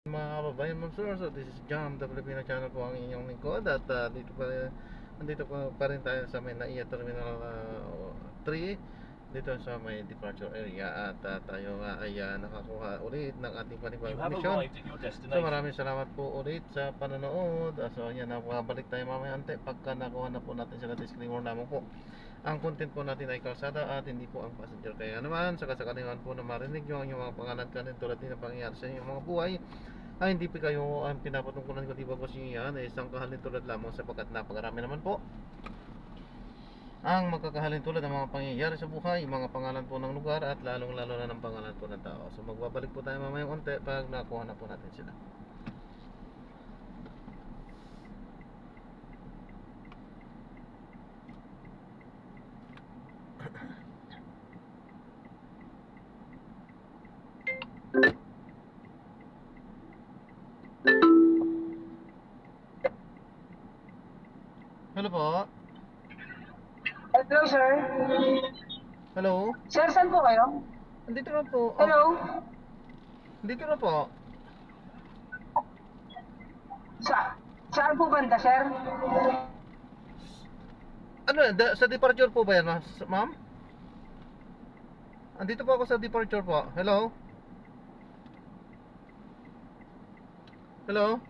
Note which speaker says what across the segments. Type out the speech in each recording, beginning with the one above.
Speaker 1: Mga kababayan, Ma'am Sir, so this is Jam, the Filipino channel po ang inyong lingkod. At nandito pa rin tayo sa may NAIA Terminal 3 dito sa may departure area. At tayo nga ay nakakuha ulit ng ating panibagong mission. So maraming salamat po ulit sa panonood. So yan, balik tayo mamaya ante pagka nakuha na po natin sila disclaimer naman po. Ang content po natin ay kalsada at hindi po ang passenger. Kaya naman, sakasakaliman po na marinig nyo ang inyong mga pangalan kanin tulad din ang pangyayari sa inyong mga buhay ay hindi pa kayo ang pinapatungkulan ko, di ba po siya yan ay isang kahalin tulad lamang sapagkat napakarami naman po ang magkakahalin tulad ng mga pangyayari sa buhay, mga pangalan po ng lugar at lalong lalo na ng pangalan po ng tao. So magbabalik po tayo mamayang unti pag nakuha na po natin sila. Hello po.
Speaker 2: Hello, sir.
Speaker 1: Hello.
Speaker 2: Sir, saan po kayo?
Speaker 1: Andito na po.
Speaker 2: Hello?
Speaker 1: Andito na po.
Speaker 2: Saan po banda, sir?
Speaker 1: Ano, sa departure po ba yan, ma'am? Andito po ako sa departure po. Hello? Hello?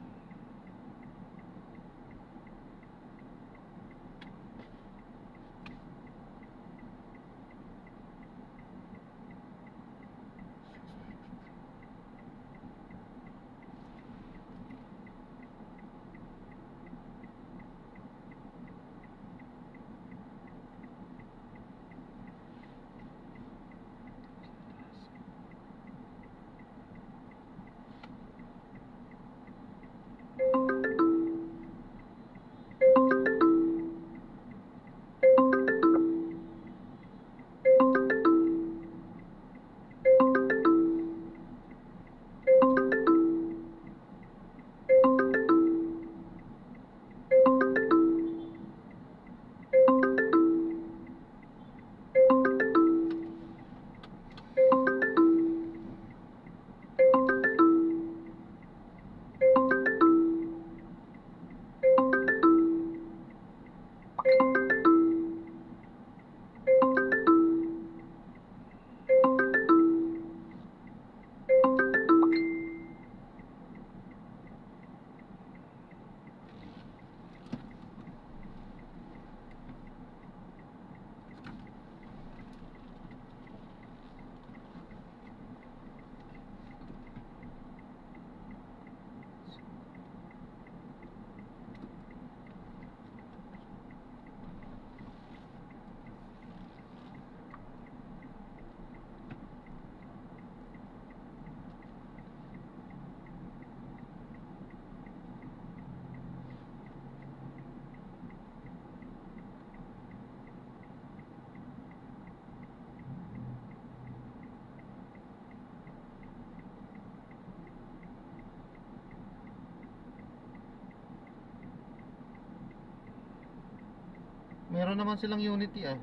Speaker 1: Meron naman silang Unity ah.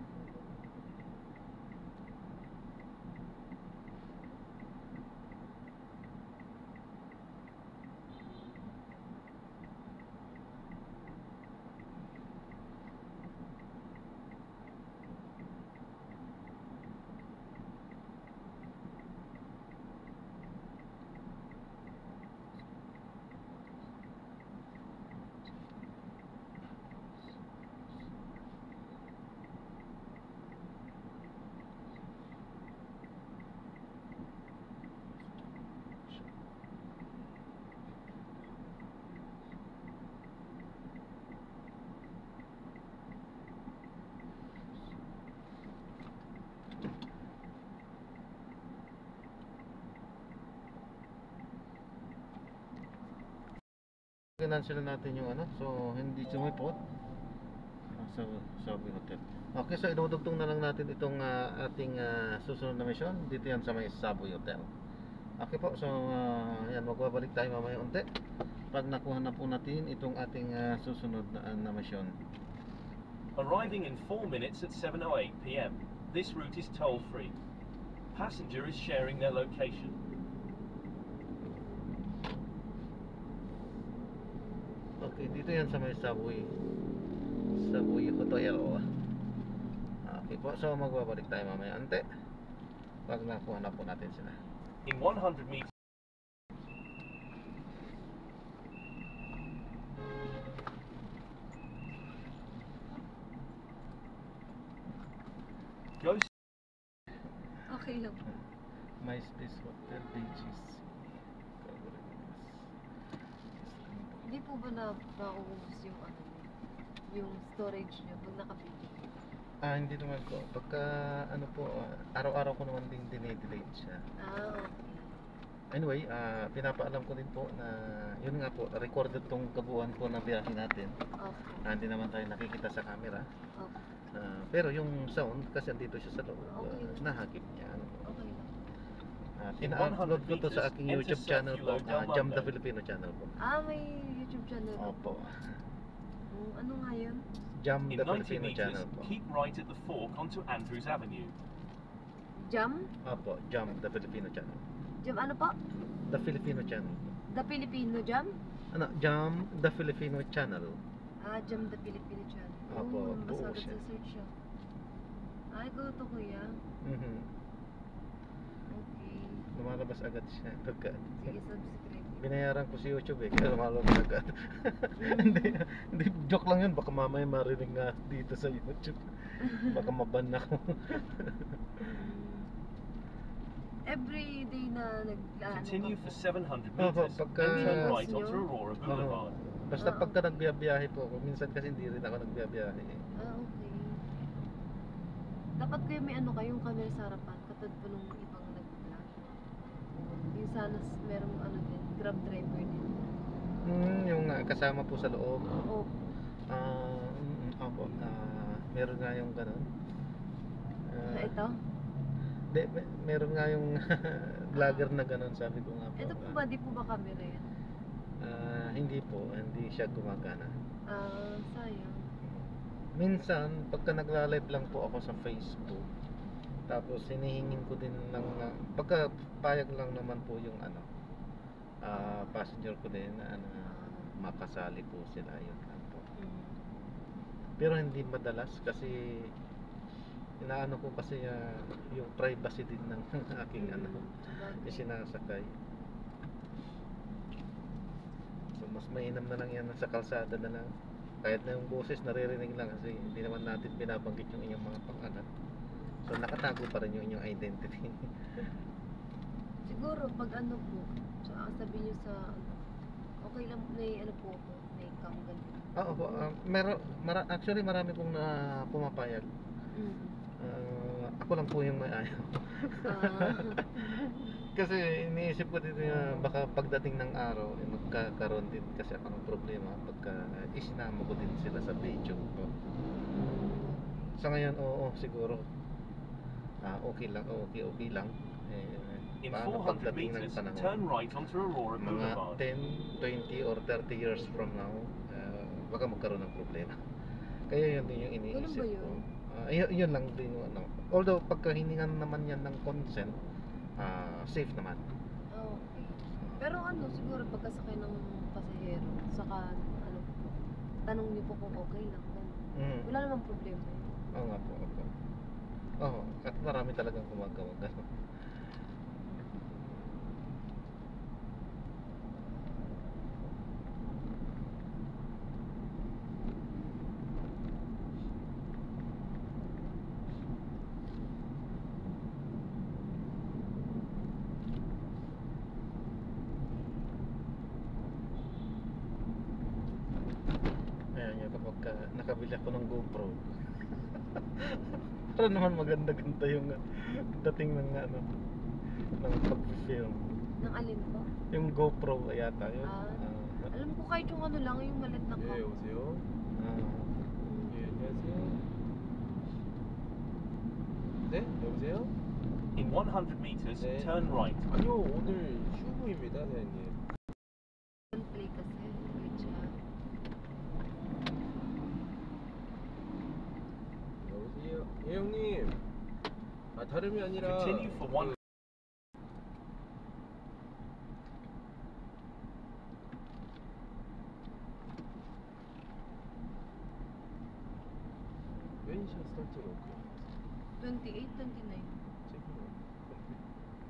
Speaker 1: Cancel natin yung ano, so hindi sumipot sa Subway Hotel. Okay, so idudugtong na lang natin itong ating susunod na mission dito yan sa may Subway Hotel. Okay po, so yan, magbabalik tayo mamaya unti pag nakuha na po natin itong ating susunod na mission.
Speaker 3: Arriving in 4 minutes at 7:08 PM. This route is toll-free. Passenger is sharing their location.
Speaker 1: Okay, dito yan sa may Subway Hotel. Okay po, so magbabalik tayo mamaya ante. Pag nakuha na po natin sila.
Speaker 3: In 100 meters. Go.
Speaker 4: Okay lang.
Speaker 1: My Space Hotel Beaches.
Speaker 4: Hindi po ba nauubos yung ano, yung storage niyo pag nakabili?
Speaker 1: Hindi naman po. Pagka ano po, araw-araw ko naman din dinidelete siya.
Speaker 4: Okay.
Speaker 1: Anyway, pinapaalam ko din po na yun nga po, recorded tong kabuuan po ng biyahe natin.
Speaker 4: Okay.
Speaker 1: Hindi naman tayo nakikita sa camera.
Speaker 4: Okay.
Speaker 1: Pero yung sound, kasi andito siya sa loob,
Speaker 4: Okay.
Speaker 1: nahagip niya. Ano po.
Speaker 4: Okay lang.
Speaker 1: Ina-upload ko to sa aking YouTube channel po, Jam the Filipino channel po.
Speaker 4: May YouTube channel po.
Speaker 1: Opo.
Speaker 4: Ano nga yun?
Speaker 1: Jam
Speaker 3: In
Speaker 1: the
Speaker 3: 90
Speaker 1: Filipino
Speaker 3: meters,
Speaker 1: channel po.
Speaker 3: keep right at the fork onto Andrews Avenue.
Speaker 4: Jam?
Speaker 1: Opo, Jam the Filipino channel.
Speaker 4: Jam ano po?
Speaker 1: The Filipino channel.
Speaker 4: The Filipino Jam?
Speaker 1: Ano, Jam the Filipino channel.
Speaker 4: Jam the Filipino Channel.
Speaker 1: Opo,
Speaker 4: Mas
Speaker 1: buo
Speaker 4: agad
Speaker 1: siya.
Speaker 4: sa search siya. Ay, go to kuya.
Speaker 1: Mhm.
Speaker 4: Okay.
Speaker 1: Lumalabas agad siya pagka
Speaker 4: Sige, subscribe.
Speaker 1: binayaran ko si YouTube kaya lumalabas agad. hindi, joke lang yun, baka mamaya marinig nga dito sa YouTube. Baka maban ako.
Speaker 4: Every day na
Speaker 3: Continue for 700
Speaker 1: Opo,
Speaker 3: meters
Speaker 1: pagka-
Speaker 3: and turn right
Speaker 4: Nyo?
Speaker 3: onto Aurora Boulevard.
Speaker 1: Basta
Speaker 4: Oo.
Speaker 1: pagka nagbiyabiyahe po ako, minsan kasi hindi rin ako nagbiyabiyahe.
Speaker 4: Okay. Dapat kayo may ano kayong camera sa harapan, katulad po nung ibang nag-vlog. Yung sana merong ano din, grab driver din.
Speaker 1: Yung kasama po sa loob.
Speaker 4: Oh,
Speaker 1: Opo, meron nga yung ganun.
Speaker 4: na ito?
Speaker 1: Meron nga yung vlogger na ganun, sabi ko nga po.
Speaker 4: Ito po ba, di po ba camera yan?
Speaker 1: Hindi po, hindi siya gumagana.
Speaker 4: Sayang.
Speaker 1: Minsan, pagka nagla-live lang po ako sa Facebook, tapos hinihingin ko din ng, pagka payag lang naman po yung ano, passenger ko din na makasali po sila, yun lang po. Pero hindi madalas kasi inaano ko kasi yung privacy din ng aking ano, isinasakay. So mas mainam na lang yan sa kalsada na lang. Kahit na yung boses naririnig lang kasi hindi naman natin binabanggit yung inyong mga pangalan. So nakatago pa rin yung inyong identity.
Speaker 4: Siguro pag ano po, sabi niyo sa okay lang, may ano po ako, may cam ganun.
Speaker 1: Oo po, actually marami pong pumapayag. Ako lang po yung may ayaw. Kasi iniisip ko din na baka pagdating ng araw magkakaroon din kasi ako ng problema pagka isinama ko din sila sa video ko. Sa ngayon, oo, siguro okay lang, okay lang.
Speaker 3: In
Speaker 1: Paano
Speaker 3: 400
Speaker 1: pagdating ng
Speaker 3: meters,
Speaker 1: panahon?
Speaker 3: turn right onto Aurora
Speaker 1: Mga
Speaker 3: Boulevard.
Speaker 1: 10, 20 or 30 years from now, baka magkaroon ng problema. Kaya yun din yung iniisip
Speaker 4: Ganun ba
Speaker 1: ko.
Speaker 4: yun?
Speaker 1: Yun lang din yung ano. Although pagka hiningan naman yan ng consent, safe naman.
Speaker 4: Okay. Pero ano, siguro pagkasakay ng pasahero, saka ano, tanong niyo po kung okay lang. Ganun. Wala namang problema yun.
Speaker 1: Oo nga po. Oo, at marami talagang gumagawa gano'n. Ayan yung kapag nakabili ako ng GoPro. Para naman maganda-ganda yung dating ng ano, ng pag-film.
Speaker 4: Nang alin po?
Speaker 1: Yung GoPro yata yun.
Speaker 4: Alam ko kahit yung ano lang, yung malit na
Speaker 5: 네,
Speaker 4: cam.
Speaker 5: 여보세요? 예, 안녕하세요. 네, 여보세요?
Speaker 3: In 100 meters,
Speaker 5: 네.
Speaker 3: turn right.
Speaker 5: 아니요, 오늘 휴무입니다, 사장님.
Speaker 4: Play kasi, ulit siya.
Speaker 5: 여보세요? 예, 형님. 다름이 아니라.
Speaker 3: Continue for 1.
Speaker 5: starting okay.
Speaker 4: 28, 29.
Speaker 5: Checking out.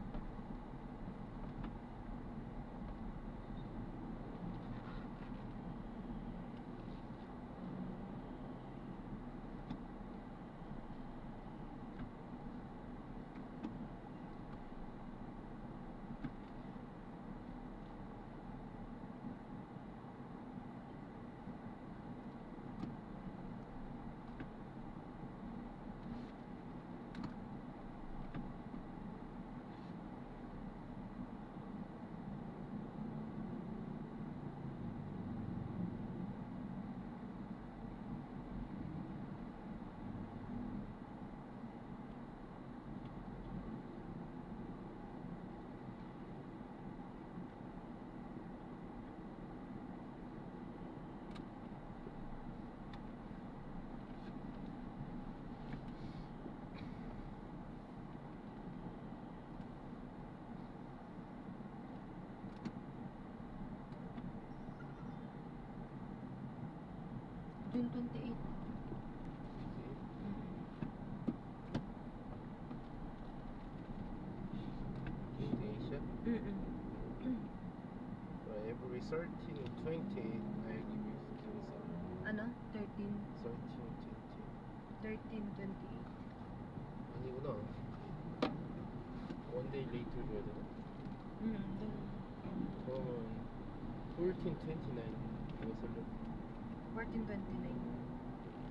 Speaker 4: June 28.
Speaker 5: In Asia, every 13 or 20, I give you some.
Speaker 4: Ano? 13,
Speaker 5: 13,
Speaker 4: 13, 28.
Speaker 5: 20. 아니구나. One day later 줘야 되나?
Speaker 4: Ganun.
Speaker 5: 그러면 14, 29 이거 쓸려.
Speaker 4: 14, 29.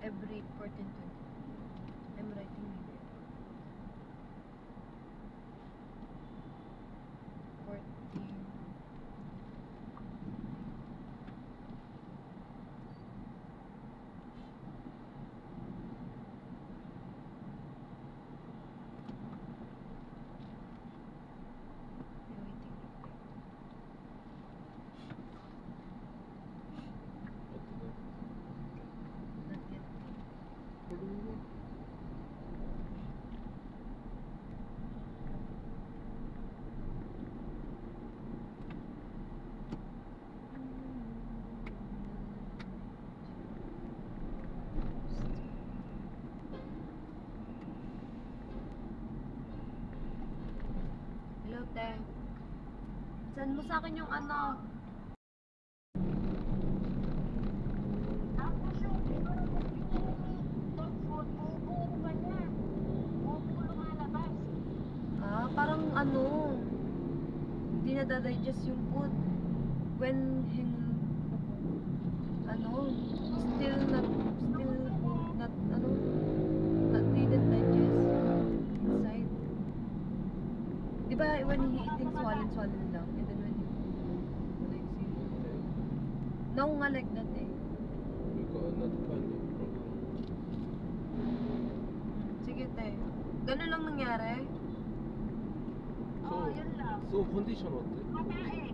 Speaker 4: Every 14, 29. I'm writing here. 14. I'm waiting.
Speaker 5: 어떻게?
Speaker 4: Not yet. Hello, te. Send mo sa akin yung ano.
Speaker 6: Tapos yung dog food, buo pa niya. Buo lumalabas.
Speaker 4: Ah, parang ano. Hindi na digest yung food. When still not, didn't digest inside. Di ba when he eating swallow lang, and then when he like see, no nga like that eh.
Speaker 5: We got another kind of problem.
Speaker 4: Sige te, ganun lang nangyari.
Speaker 6: Oo, yun lang.
Speaker 5: So condition 어때?
Speaker 6: Matae.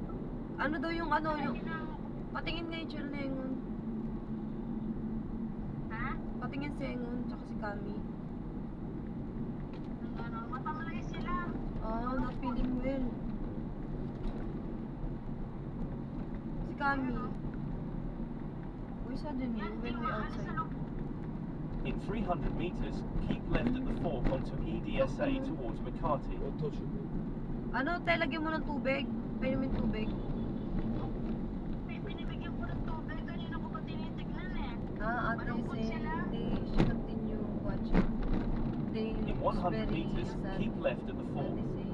Speaker 4: Ano daw yung patingin nga yung chill na yung,
Speaker 6: Ha?
Speaker 4: patingin si Engon, tsaka si Kami.
Speaker 6: Ano, matamlay sila.
Speaker 4: Ah, not feeling well. Si Kami. We saw the new when we outside.
Speaker 3: In 300 meters, keep left at the fork onto EDSA towards McCarthy.
Speaker 5: 워터 주고.
Speaker 4: Ano, te, lagyan mo ng tubig. Painumin tubig.
Speaker 6: Binibigyan ko ng tubig. Kanina ko pa tinitignan eh.
Speaker 4: Ah, ate,
Speaker 6: Malungkot
Speaker 4: say,
Speaker 6: sila.
Speaker 4: she continue watching. They
Speaker 3: In
Speaker 4: looks
Speaker 3: 100
Speaker 4: very
Speaker 3: meters,
Speaker 4: sad.
Speaker 3: keep left at the
Speaker 4: Ate
Speaker 3: fork.
Speaker 4: say,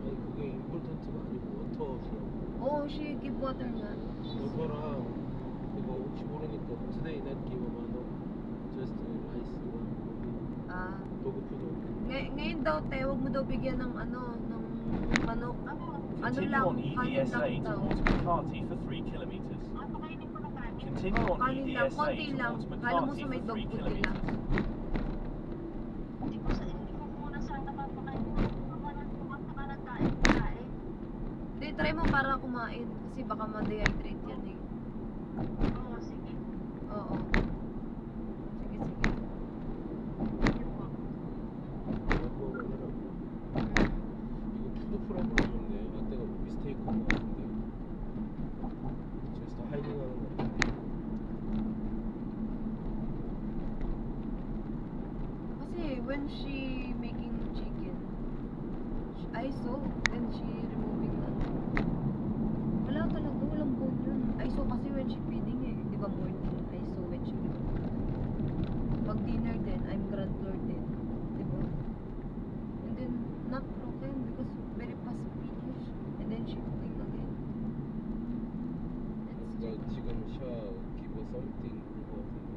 Speaker 5: 아니 그게 임포턴트가 아니고 워터 주라고.
Speaker 4: oh, she give water nga.
Speaker 5: 워터랑 이거 혹시 모르니까 today not give a manok, just rice one.
Speaker 4: Ah,
Speaker 5: 도구푸드.
Speaker 4: ngayon daw, te, huwag mo daw bigyan ng ng manok. Ano
Speaker 3: Continue
Speaker 4: lang,
Speaker 3: on
Speaker 4: kanin
Speaker 3: EDSA
Speaker 4: lang daw.
Speaker 3: towards McCarthy for 3 kilometers.
Speaker 6: Napakainin ko ng kanin.
Speaker 3: Continue
Speaker 4: Oh,
Speaker 3: on
Speaker 4: kanin lang,
Speaker 3: EDSA
Speaker 4: konti lang.
Speaker 3: towards
Speaker 4: Kala mo
Speaker 3: McCarthy
Speaker 4: sa may
Speaker 3: for
Speaker 4: dog
Speaker 3: 3
Speaker 4: food nila.
Speaker 3: kilometers.
Speaker 6: Hindi ko muna sana papakainin. Kumaka ng kain.
Speaker 4: Hindi, try mo para kumain. Kasi baka ma-dehydrate yan eh.
Speaker 6: Oo, sige.
Speaker 4: Oo. Sige, sige.
Speaker 6: Sige po.
Speaker 5: 이거 먹으라고. 이거 푸드프라고 해줬네. 아때가 미스테이크한 거 같은데. 저기서 하이딩하는 거 같은데.
Speaker 4: when she making chicken, I saw when she removing the wala talaga, walang bone yun. I saw kasi when she feeding eh. Di ba morning? I saw when she pag dinner din, I'm grand floor din. Di ba? And then, not broken because very fast finish. And then she cooking again.
Speaker 5: 너 지금 샤 give us something 그거 같은데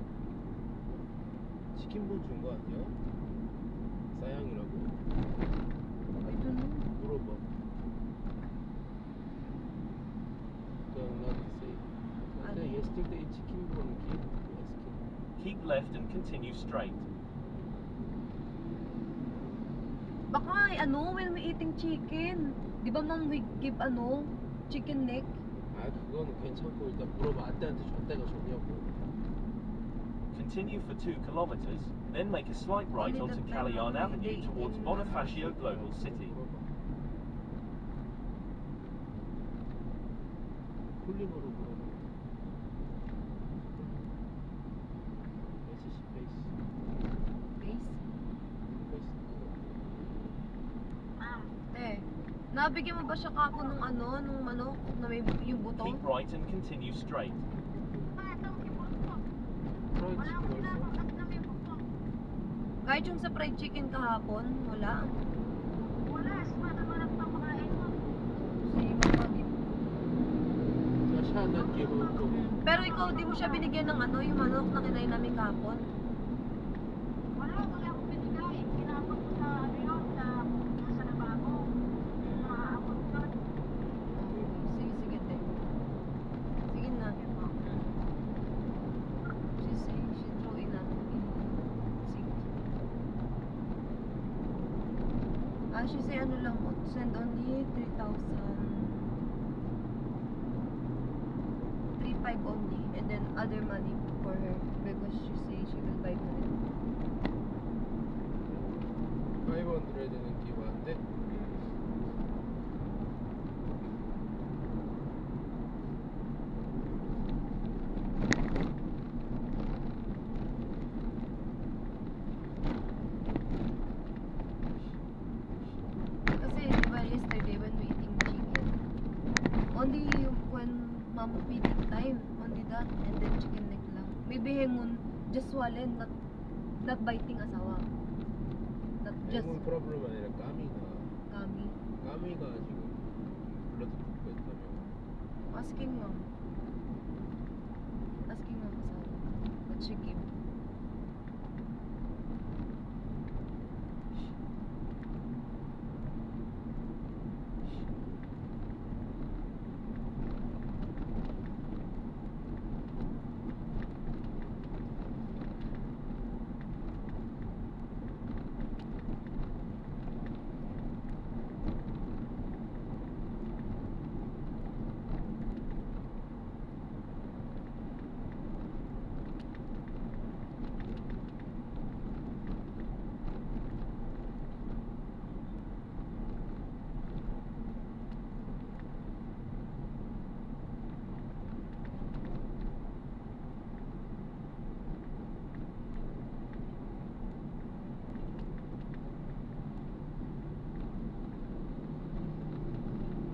Speaker 5: 치킨본 준 거 아니야? 싸양이라고?
Speaker 4: I don't know.
Speaker 5: 물어봐. 그냥 나한테 say. 근데
Speaker 4: 아니.
Speaker 5: yesterday 치킨본 give asking.
Speaker 3: Keep left and continue straight.
Speaker 4: Baka when we eating chicken. Di ba ma'am we give chicken neck?
Speaker 5: 아 그거는 괜찮고 일단 물어봐. 안때한테 줬대가 좋냐고.
Speaker 3: Continue for 2 kilometers, then make a slight right
Speaker 4: Only
Speaker 3: onto
Speaker 4: the time
Speaker 3: Calayan
Speaker 4: only
Speaker 3: Avenue
Speaker 4: they
Speaker 3: towards
Speaker 4: in-
Speaker 3: Bonifacio Global City.
Speaker 5: 물어봐. 쿨링으로 물어봐. SC 베이스.
Speaker 4: Base?
Speaker 5: 베이스.
Speaker 4: Eh, nabigyan mo ba siya kako ng nung manok na may yung buto?
Speaker 3: Keep right and continue straight.
Speaker 5: 프라이드
Speaker 6: Wala
Speaker 5: 치킨
Speaker 6: ko na
Speaker 5: 어딨어?
Speaker 6: at kami po.
Speaker 4: Kahit yung sa fried chicken kahapon, wala.
Speaker 6: Wala, sma naman ang pamakain mo.
Speaker 4: Si Mama Git.
Speaker 5: 자, 샤난 give 또.
Speaker 4: Pero ikaw, di mo siya binigyan ng yung manok na kinain namin kahapon?
Speaker 6: Wala akong binigay. Kinapag ko sa yun, sa lababo. Maaabot yun.
Speaker 4: Sige, te. Sige na. She throw in sink. She say lang, send only 3,500 only, and then other money for her because she say she will buy for it.
Speaker 5: 500는 기부한데?
Speaker 4: Kasi diba yesterday when we eating chicken, only when mom feeding time, only that, and then chicken neck lang. Maybe hengun just swallen, not biting asawa. Not just
Speaker 5: 행운 프로블em 아니라 까미가.
Speaker 4: kami.
Speaker 5: 까미가 지금 블러드 먹고 있다며.
Speaker 4: Asking mom. Asking mom asawa. What she give.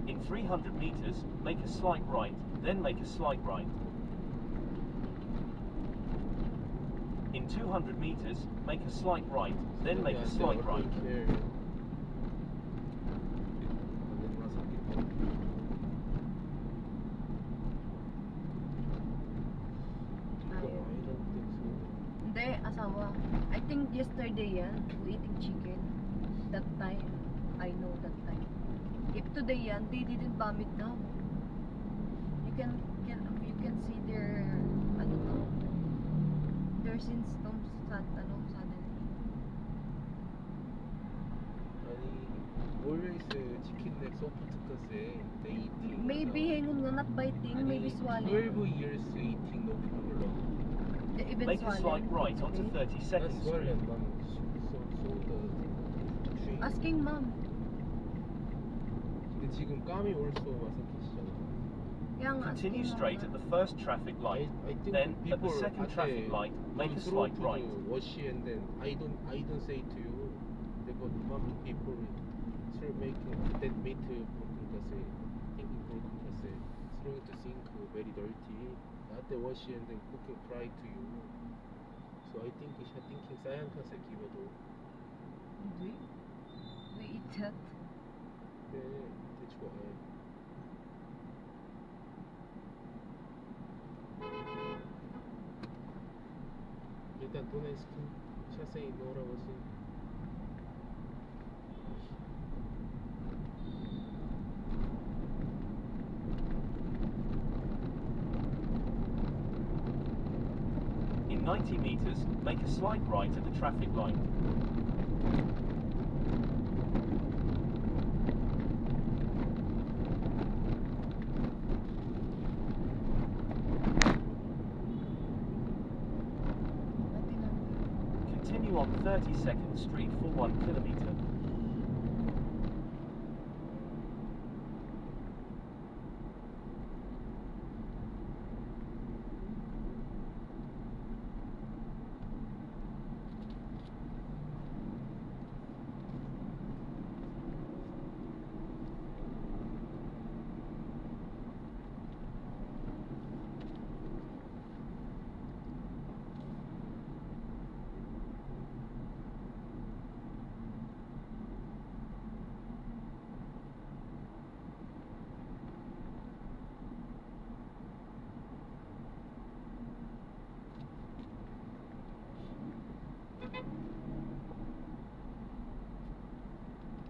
Speaker 3: In 300 meters, make a slight right, then make a slight right. In 200 meters, make a slight right, then make a slight right.
Speaker 4: Hindi, asawa. I think yesterday yan, we eating chicken. That time, I know that time. If today yan, they didn't vomit now. You can see their their symptoms suddenly.
Speaker 5: 아니 always chicken neck soft kasi they eating.
Speaker 4: Maybe hengun nga not biting, maybe swallowing.
Speaker 5: 12 years eating no problem.
Speaker 4: The even
Speaker 3: Make a slight
Speaker 4: swallowing.
Speaker 3: right onto 32nd
Speaker 5: That's
Speaker 3: Street.
Speaker 5: swollen, so the tree.
Speaker 4: Asking mom.
Speaker 5: 근데 지금 까미 also 마사키시잖아.
Speaker 4: Kaya nga,
Speaker 3: Continue
Speaker 4: asking
Speaker 3: straight at
Speaker 4: mama.
Speaker 3: the first traffic light.
Speaker 5: I think
Speaker 3: Then, at the
Speaker 5: people
Speaker 3: second
Speaker 5: at
Speaker 3: traffic light, make a slight right.
Speaker 5: wash and then I don't say to you 이거 많은 people start making that meet 불가세 thinking 불가세 throwing to sink very dirty not the wash and then cooking fry to you so I think siya thinking sayang ka sa kiwado
Speaker 4: Hindi. We eat that.
Speaker 5: 네 되게 좋아해 일단 도네스키 샤세이 노라고 시
Speaker 3: In 90 meters, make a slight right at the traffic light. Continue on 32nd Street for 1 kilometer.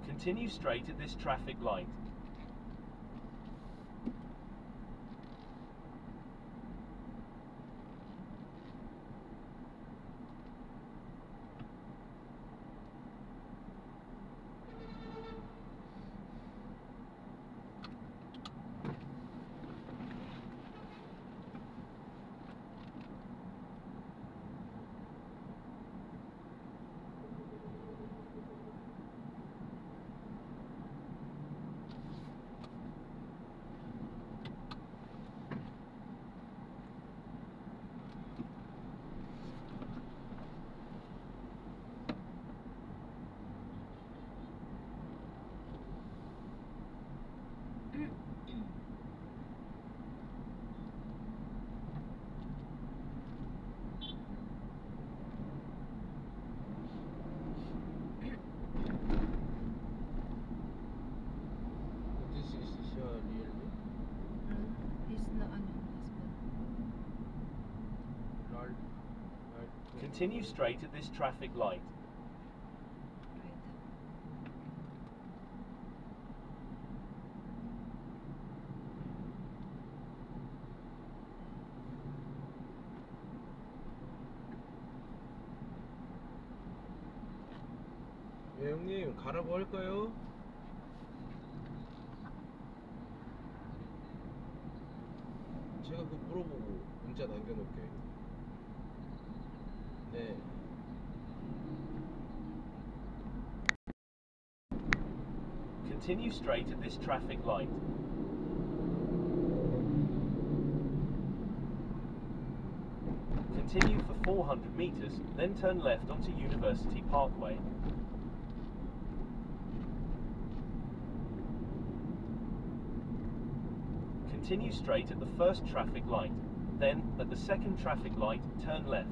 Speaker 3: Continue straight at this traffic light.
Speaker 5: This is siya really
Speaker 4: He's na ano, husband.
Speaker 5: lol
Speaker 3: Continue straight at this traffic light.
Speaker 4: Right.
Speaker 5: 예, 형님 가라고 할까요? 제가 그거 물어보고 문자 남겨놓을게. 네.
Speaker 3: Continue straight at this traffic light. Continue for 400 meters, then turn left onto University Parkway. Continue straight at the first traffic light. Then, at the second traffic light, turn left.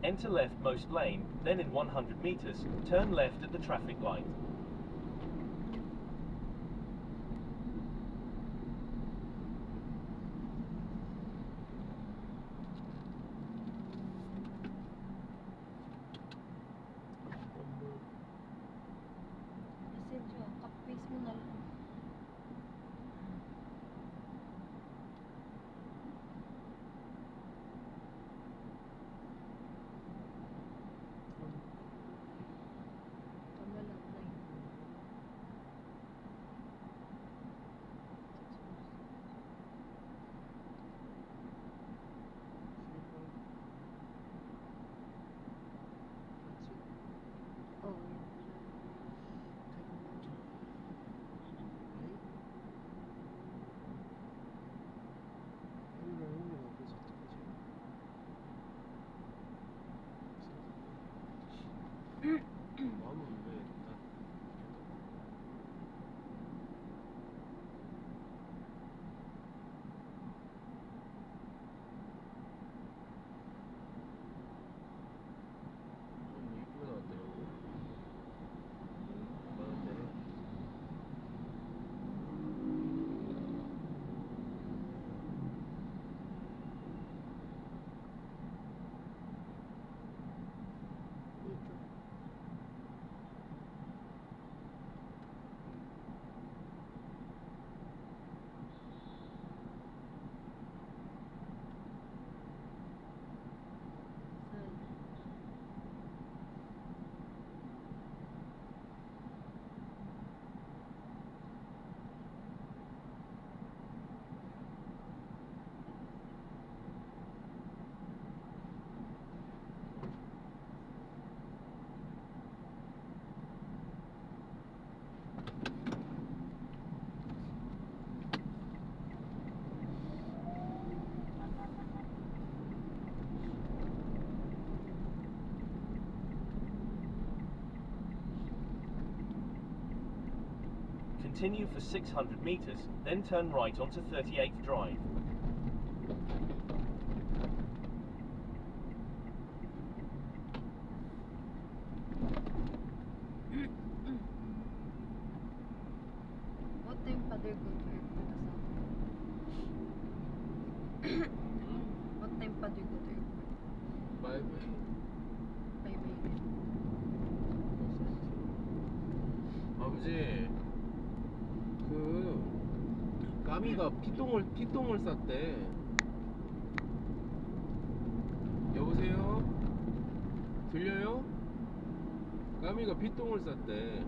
Speaker 3: Enter leftmost lane, then in 100 meters, turn left at the traffic light.
Speaker 4: Message mo, copy-paste mo na lang. Tama lang, 9.
Speaker 5: 마음은 왜 나? 좀 이쁘게 나왔더라고. 나한테.
Speaker 3: Continue for 600 meters, then turn right onto 38th Drive.
Speaker 4: What time pa they're going to airport as What time pa they're going to airport?
Speaker 5: 마이웨이.
Speaker 4: By May.
Speaker 5: 아버지, 그 까미가 피똥을 쌌대. 여보세요? 들려요? 까미가 피똥을 쌌대.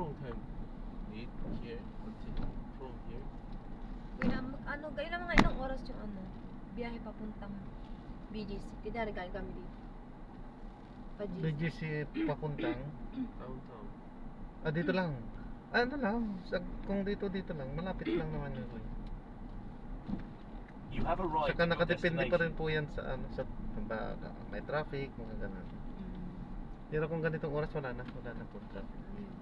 Speaker 5: Long time need here until from here.
Speaker 4: Kuya, ano, kailan mga ilang oras yung ano, biyahe papuntang BGC? Kaya galing kami dito. Pa GC.
Speaker 1: BGC papuntang.
Speaker 5: Downtown.
Speaker 1: Dito lang. Ano lang, kung dito lang, malapit lang naman yun.
Speaker 3: You have arrived
Speaker 1: Saka
Speaker 3: at your
Speaker 1: nakadepende pa rin
Speaker 3: destination.
Speaker 1: po yan sa ano, sa may traffic, mga ganun.
Speaker 4: Mm.
Speaker 1: Pero kung ganitong oras wala na po traffic.
Speaker 4: Ayun, ayun.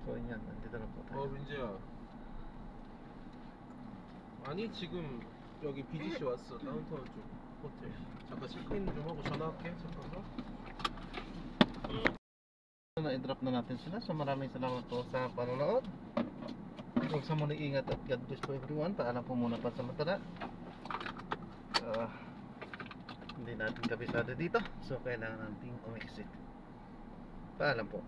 Speaker 1: So yan, nandito na po tayo.
Speaker 5: 민지야. 아니 지금 여기 BGC 왔어. 다운타운 쪽 호텔. 잠깐 체크인 좀 하고 전화할게. 잠깐만.
Speaker 1: Na-drop na natin sila. So maraming salamat po sa panonood. Huwag sa muli ingat at God bless po everyone. Paalam po muna pa sa matala. Hindi natin kabisado dito. So kailangan natin umexit. Paalam po.